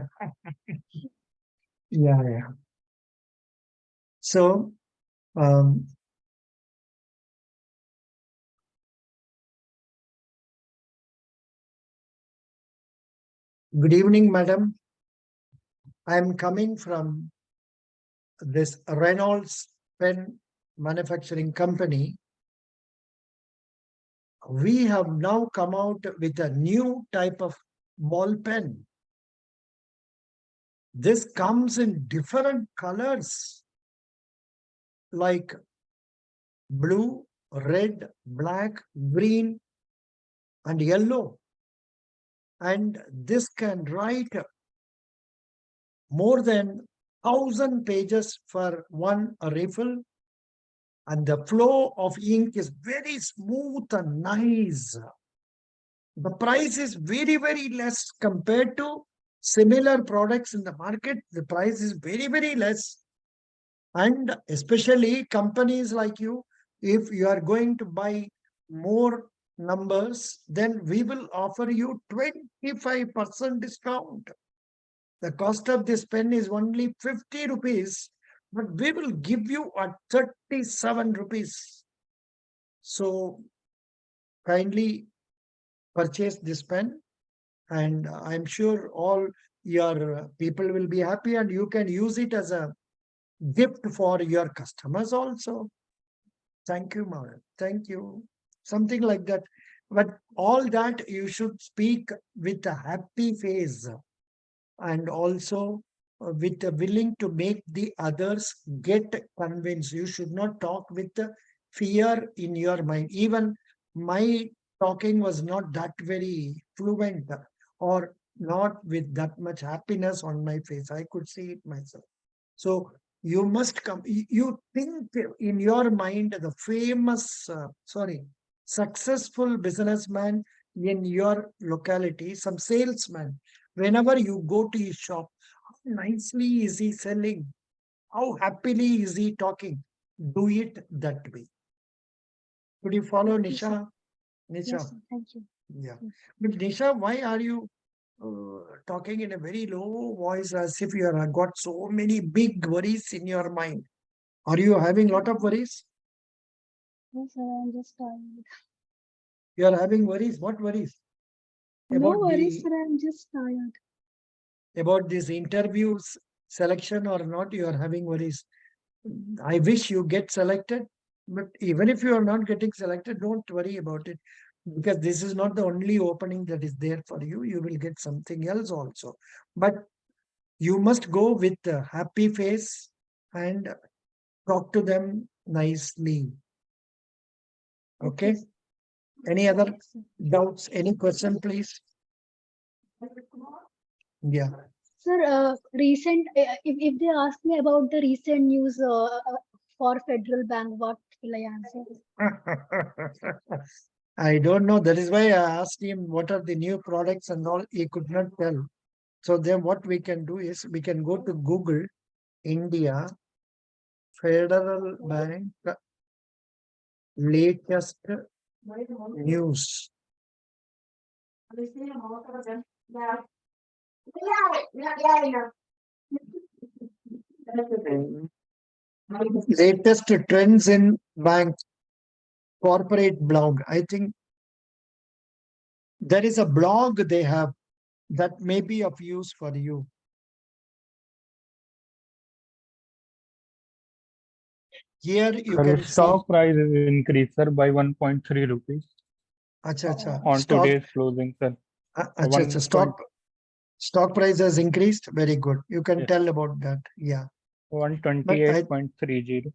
Yeah. So good evening, madam. I am coming from this Reynolds pen manufacturing company. We have now come out with a new type of ball pen. This comes in different colors like blue, red, black, green, and yellow. And this can write more than 1,000 pages for one refill. And the flow of ink is very smooth and nice. The price is very, very less compared to similar products in the market. The price is very, very less. And especially companies like you, if you are going to buy more numbers, then we will offer you 25% discount. The cost of this pen is only 50 rupees, but we will give you at 37 rupees. So kindly purchase this pen, and I'm sure all your people will be happy, and you can use it as a gift for your customers also. Thank you, Mara. Thank you. Something like that. But all that you should speak with a happy face and also with a willing to make the others get convinced. You should not talk with fear in your mind. Even my talking was not that very fluent or not with that much happiness on my face. I could see it myself. So you must come. You think in your mind the famous, successful businessman in your locality, some salesman. Whenever you go to his shop, how nicely is he selling? How happily is he talking? Do it that way. Could you follow, Okay, sir. Nisha? Yes, Nisha, sir. Thank you. yeah. Yes. But Nisha, why are you talking in a very low voice as if you have got so many big worries in your mind? Are you having a lot of worries? No, sir, I'm just tired. You are having worries. What worries? No About worries, the sir. I'm just tired. about this interviews selection or not? You are having worries. I wish you get selected, but even if you are not getting selected, don't worry about it because this is not the only opening that is there for you. You will get something else also. But you must go with a happy face and talk to them nicely. Okay? sir. Any other Yes, sir. doubts? Any question, please? Yeah. Sir, if they ask me about the recent news for Federal Bank, what will I answer? I don't know. That is why I asked him what are the new products and all. He could not tell. So then what we can do is we can go to Google India Federal Bank latest news. Latest trends in bank corporate blog. I think there is a blog they have that may be of use for you. Here you Sir, can see. stock price is increased, sir, by 1.3 rupees Acha, acha. on Stock, today's closing, sir. acha, acha. Stock price has increased. Very good. You can Yes. tell about that. Yeah. 128.30.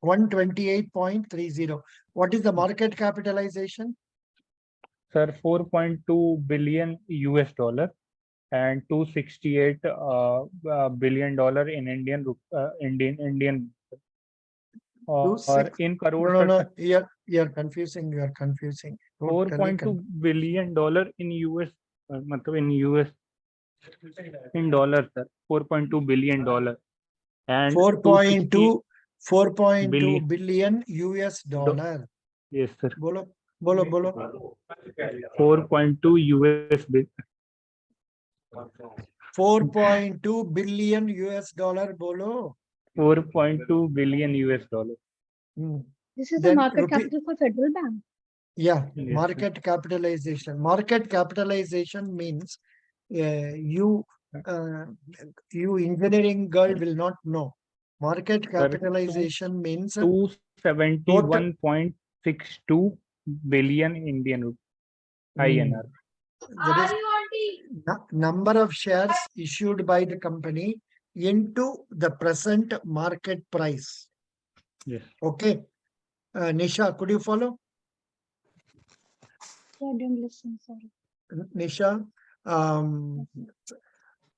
128.30. What is the market capitalization? Sir, 4.2 billion US dollar and 268 billion dollar in Indian or in crore. No. You're confusing. You are confusing. Totally 4.2 billion dollar in US, in US in dollars, sir. 4.2 billion dollar and 4.2 billion US dollar. Yes, sir. Bolo. 4.2 US 4.2 billion US dollar. Bolo. 4.2 billion US dollar. This is the Then market capital for Federal Bank. Yeah, Yes, market capitalization. Market capitalization means you engineering girl will not know. Market capitalization means 271.62 billion Indian rupee. INR. That is number of shares issued by the company into the present market price. Yes. Okay. Nisha, could you follow? I didn't listen, sorry. Nisha,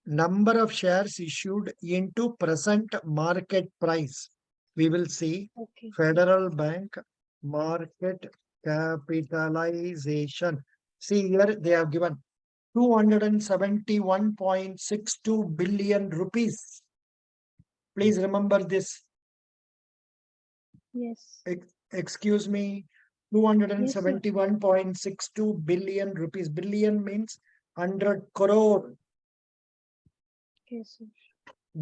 number of shares issued into present market price. We will see Federal Bank market capitalization. See here they have given 271.62 billion rupees. Please remember this. Yes. Excuse me, 271.62 billion rupees. Billion means 100 crore. Yes, sir.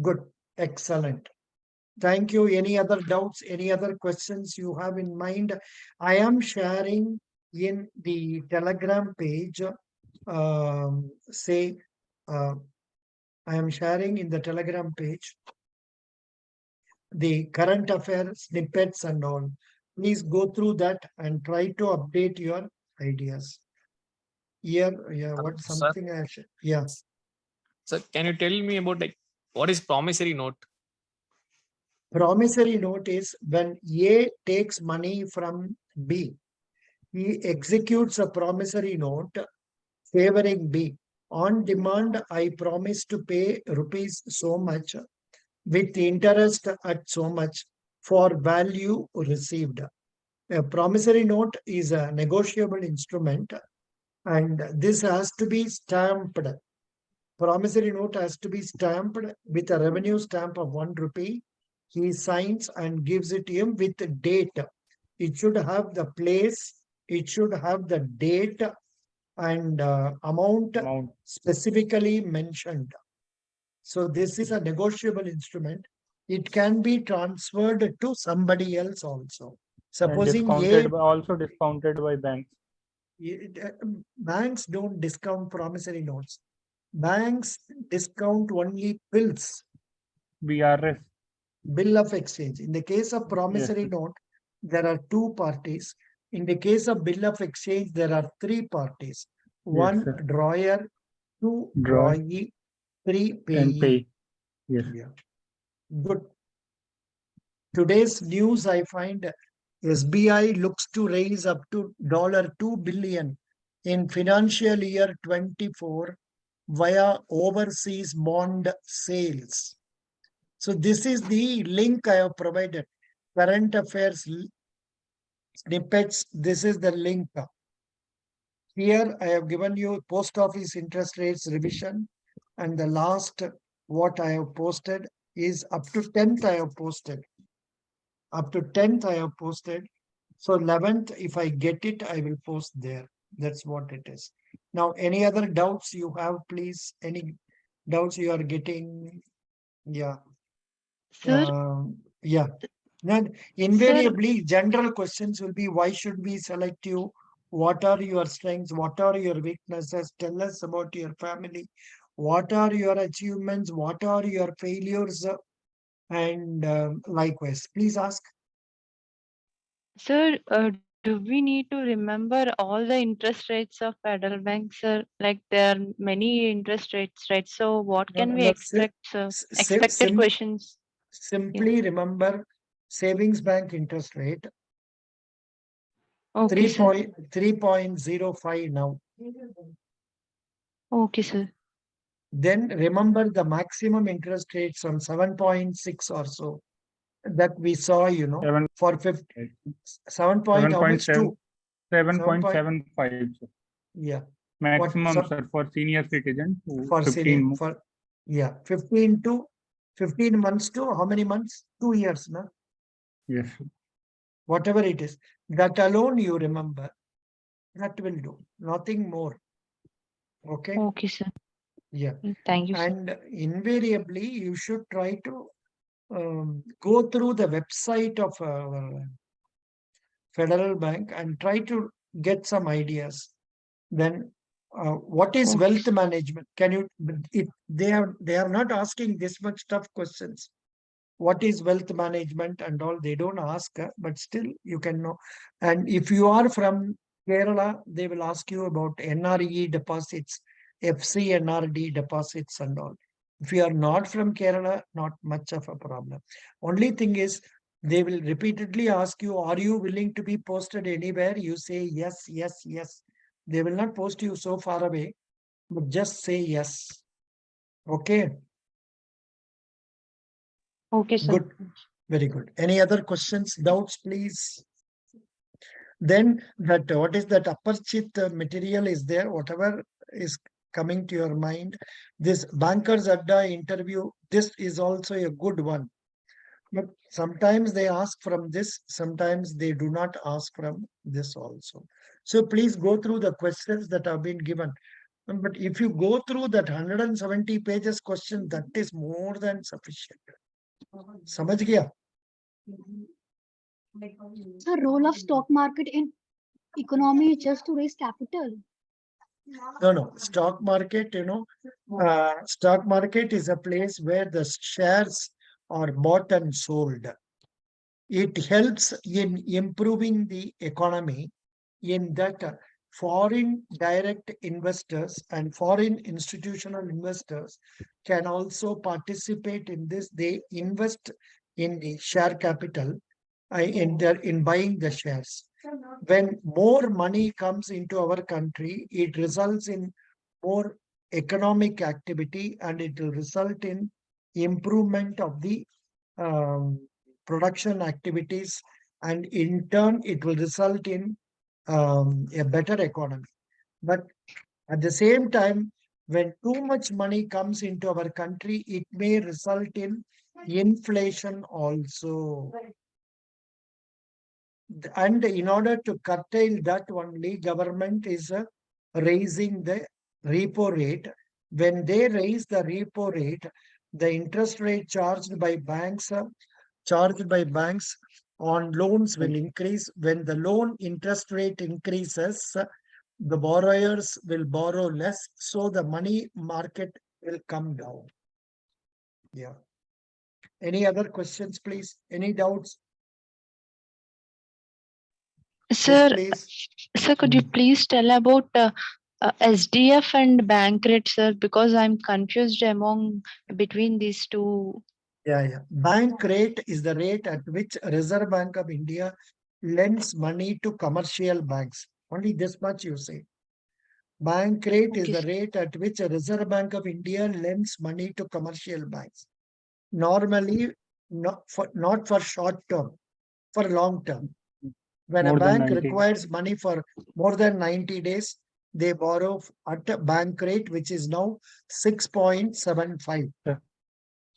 Good. Excellent. Thank you. Any other doubts? Any other questions you have in mind? I am sharing in the Telegram page. I am sharing in the Telegram page the current affairs snippets and all. Please go through that and try to update your ideas. Here, what something I should, So can you tell me about what is promissory note? Promissory note is when A takes money from B. He executes a promissory note favoring B. On demand, I promise to pay rupees so much with interest at so much for value received. A promissory note is a negotiable instrument, and this has to be stamped. Promissory note has to be stamped with a revenue stamp of 1 rupee. He signs and gives it to him with date. It should have the place, it should have the date and amount specifically mentioned. So this is a negotiable instrument. It can be transferred to somebody else also. Supposing also discounted by banks. Banks don't discount promissory notes. Banks discount only bills. BRS. Bill of exchange. In the case of promissory note, there are two parties. In the case of bill of exchange, there are three parties. One, drawer, two, drawee, three, payee. Yes. Yeah. Good. Today's news, I find SBI looks to raise up to $2 billion in financial year 24 via overseas bond sales. So this is the link I have provided. Current affairs snippets. This is the link. Here I have given you post office interest rates revision, and the last what I have posted is up to 10th I have posted. Up to 10th I have posted. So 11th, if I get it, I will post there. That's what it is. Now, any other doubts you have, please? Any doubts you are getting? Yeah. Sir, Yeah. Then invariably, general questions will be, why should we select you? What are your strengths? What are your weaknesses? Tell us about your family. What are your achievements? What are your failures? And likewise, please ask. sir, do we need to remember all the interest rates of federal banks, sir? Like there are many interest rates, right? So what can we expect, sir? Expected questions. Simply remember savings bank interest rate Okay, sir. 3.05 now. Okay, sir. Then remember the maximum interest rates on 7.6 or so that we saw, for 7 point, how much? 7.75. Yeah. Maximum, sir, for senior citizens. For 15 months to how many months? 2 years, no? Yes. Whatever it is, that alone you remember. That will do. Nothing more. Okay. Okay, sir. Yeah. Thank you, sir. And invariably, you should try to go through the website of Federal Bank and try to get some ideas. Then, what is wealth management? Can you? They are not asking this much tough questions. What is wealth management and all? They don't ask, but still you can know. And if you are from Kerala, they will ask you about NRE deposits, FCNRD deposits and all. If you are not from Kerala, not much of a problem. Only thing is, they will repeatedly ask you, are you willing to be posted anywhere? You say yes, yes, yes. They will not post you so far away, but just say yes. Okay. Okay, sir. Good. Very good. Any other questions, doubts, please? Then that what is that Aparchit material is there, whatever is coming to your mind. This Bankers Adda interview, this is also a good one. But sometimes they ask from this, sometimes they do not ask from this also. So please go through the questions that have been given. But if you go through that 170 pages question, that is more than sufficient. समझ गया? The role of stock market in economy is just to raise capital. No. Stock market, stock market is a place where the shares are bought and sold. It helps in improving the economy in that foreign direct investors and foreign institutional investors can also participate in this. They invest in the share capital in buying the shares. when more money comes into our country, it results in more economic activity and it will result in improvement of the production activities, and in turn it will result in a better economy. But at the same time, when too much money comes into our country, it may result in inflation also. And in order to curtail that only, government is raising the repo rate. When they raise the repo rate, the interest rate charged by banks on loans will increase. When the loan interest rate increases, the borrowers will borrow less, so the money market will come down. Yeah. Any other questions, please? Any doubts? Sir, Yes, please. could you please tell about SDF and bank rate, sir? Because I'm confused between these two. Yeah. Bank rate is the rate at which Reserve Bank of India lends money to commercial banks. Only this much you say. Bank rate is the rate at which Reserve Bank of India lends money to commercial banks. Normally, not for short term, for long term. When a bank requires money for more than 90 days, they borrow at a bank rate, which is now 6.75. Yeah.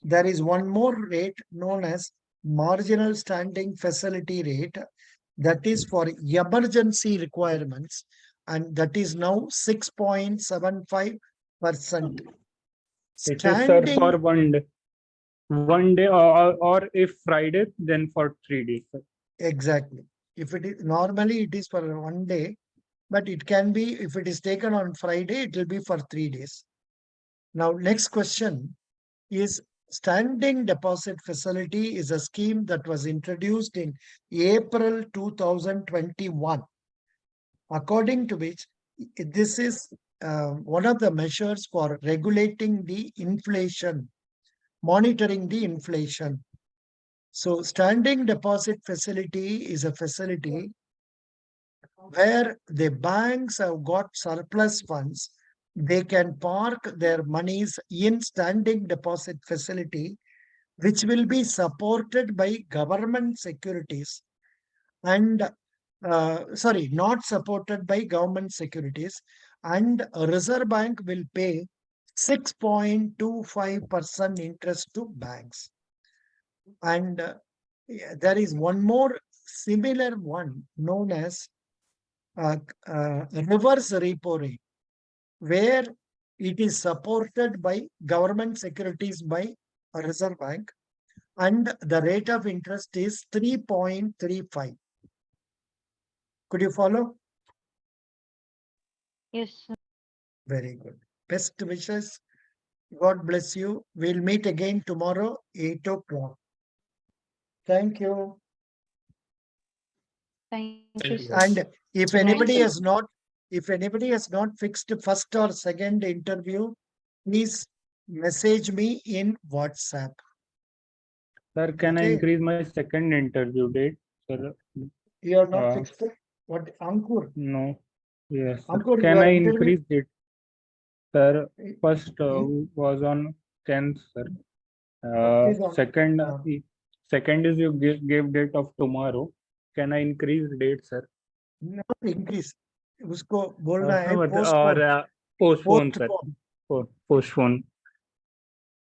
There is one more rate known as marginal standing facility rate, that is for emergency requirements, and that is now 6.75%. It is, sir, for 1 day. 1 day, or if Friday, then for 3 days. Sir. Exactly. If it is normally it is for 1 day, but it can be, if it is taken on Friday, it will be for 3 days. Now, next question is, standing deposit facility is a scheme that was introduced in April 2021, according to which this is one of the measures for regulating the inflation, monitoring the inflation. So standing deposit facility is a facility where the banks have got surplus funds. They can park their monies in standing deposit facility, which will be supported by government securities and not supported by government securities, and Reserve Bank will pay 6.25% interest to banks. And there is one more similar one known as reverse repo rate, where it is supported by government securities by Reserve Bank, and the rate of interest is 3.35. Could you follow? Yes, sir. Very good. Best wishes. God bless you. We'll meet again tomorrow, 8 o'clock. Thank you. Thank you, Thank you. sir. And if Thank anybody you. has not, fixed first or second interview, please message me in WhatsApp. Sir, can I Okay. increase my second interview date? Sir, You are not fixed? What, Ankur? no. Yes, sir. Ankur, Can you are I interviewing? increase it? Sir, first was on 10th, sir. It is on- Second, second is you gave date of tomorrow. Can I increase date, sir? Not increase. उसको बोलना है or postpone. postpone, sir. Postpone.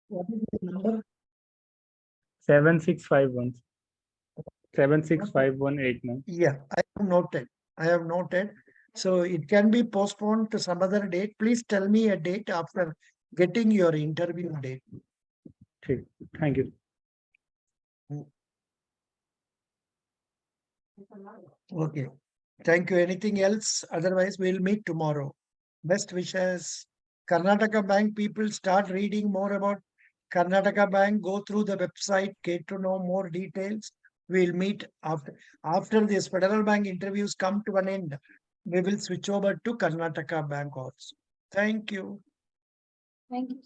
What is the number? 7651. 765189. Yeah, I have noted. So it can be postponed to some other date. Please tell me a date after getting your interview date. Okay. Thank you. Okay. Thank you. Anything else? Otherwise, we'll meet tomorrow. Best wishes. Karnataka Bank people, start reading more about Karnataka Bank. Go through the website, get to know more details. We'll meet after this Federal Bank interviews come to an end. We will switch over to Karnataka Bank also. Thank you. Thank you.